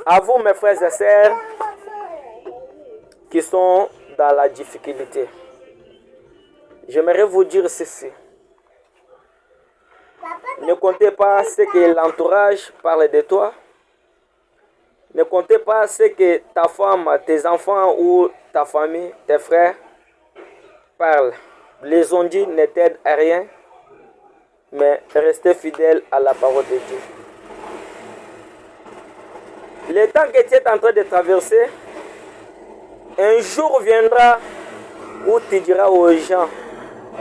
À vous, mes frères et sœurs, qui sont dans la difficulté, j'aimerais vous dire ceci. Ne comptez pas ce que l'entourage parle de toi. Ne comptez pas ce que ta femme, tes enfants ou ta famille, tes frères parlent. Les on-dit ne t'aident à rien, mais restez fidèle à la parole de Dieu. Le temps que tu es en train de traverser, un jour viendra où tu diras aux gens,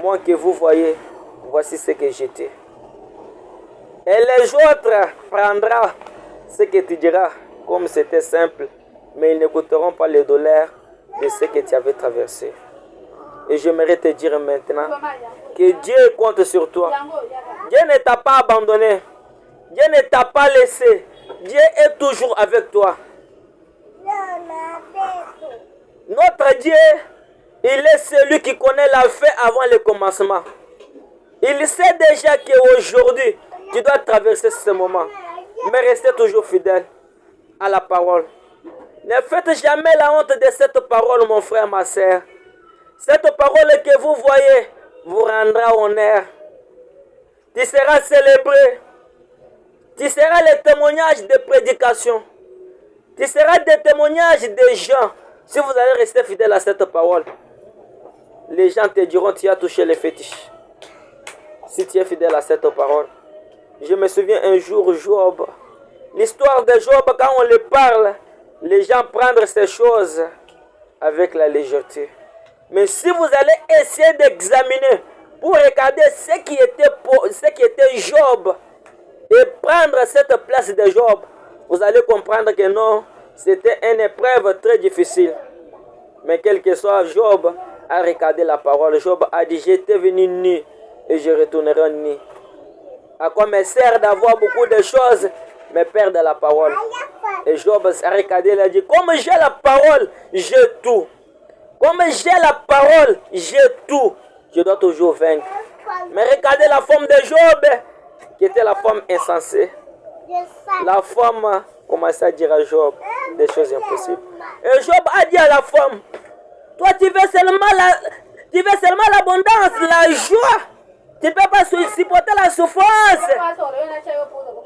moi que vous voyez, voici ce que j'étais. Et les autres prendront ce que tu diras, comme c'était simple, mais ils n'écouteront pas les douleurs de ce que tu avais traversé. Et j'aimerais te dire maintenant que Dieu compte sur toi. Dieu ne t'a pas abandonné. Dieu ne t'a pas laissé. Dieu est toujours avec toi. Notre Dieu, il est celui qui connaît la fin avant le commencement. Il sait déjà qu'aujourd'hui, tu dois traverser ce moment. Mais restez toujours fidèle à la parole. Ne faites jamais la honte de cette parole, mon frère, ma soeur. Cette parole que vous voyez vous rendra honneur. Tu seras célébré. Tu seras le témoignage de prédication. Tu seras le témoignage des gens. Si vous allez rester fidèle à cette parole, les gens te diront tu as touché les fétiches. Si tu es fidèle à cette parole. Je me souviens un jour, Job. L'histoire de Job, quand on le parle, les gens prennent ces choses avec la légèreté. Mais si vous allez essayer d'examiner pour regarder ce qui était Job et prendre cette place de Job, vous allez comprendre que non, c'était une épreuve très difficile. Mais quel que soit, Job a regardé la parole. Job a dit, j'étais venu nu et je retournerai nu. À quoi me sert d'avoir beaucoup de choses, mais perdre la parole. Et Job a regardé, il a dit, comme j'ai la parole, j'ai tout. Comme j'ai la parole, j'ai tout. Je dois toujours vaincre. Mais regardez la femme de Job, qui était la femme insensée. La femme commençait à dire à Job des choses impossibles. Et Job a dit à la femme, toi tu veux seulement l'abondance, la joie. Tu ne peux pas supporter la souffrance.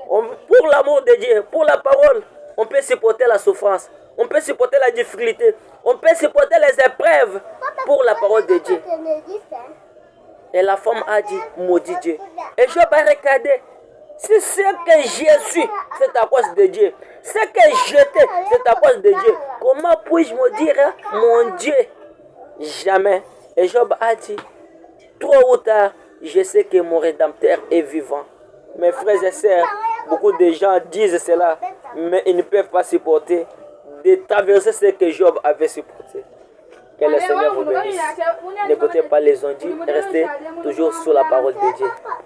Pour l'amour de Dieu, pour la parole, on peut supporter la souffrance. On peut supporter la difficulté. On peut supporter les épreuves pour la parole de Dieu. Et la femme a dit, maudit Dieu. Et Job a regardé. C'est ce que je suis, c'est à cause de Dieu. Ce que j'étais, c'est à cause de Dieu. Comment puis-je me dire, mon Dieu? Jamais. Et Job a dit, tôt ou tard, je sais que mon Rédempteur est vivant. Mes frères et sœurs, beaucoup de gens disent cela, mais ils ne peuvent pas supporter de traverser ce que Job avait supporté. Que le Seigneur vous bénisse. N'écoutez pas les ondits, restez toujours sous la parole de Dieu.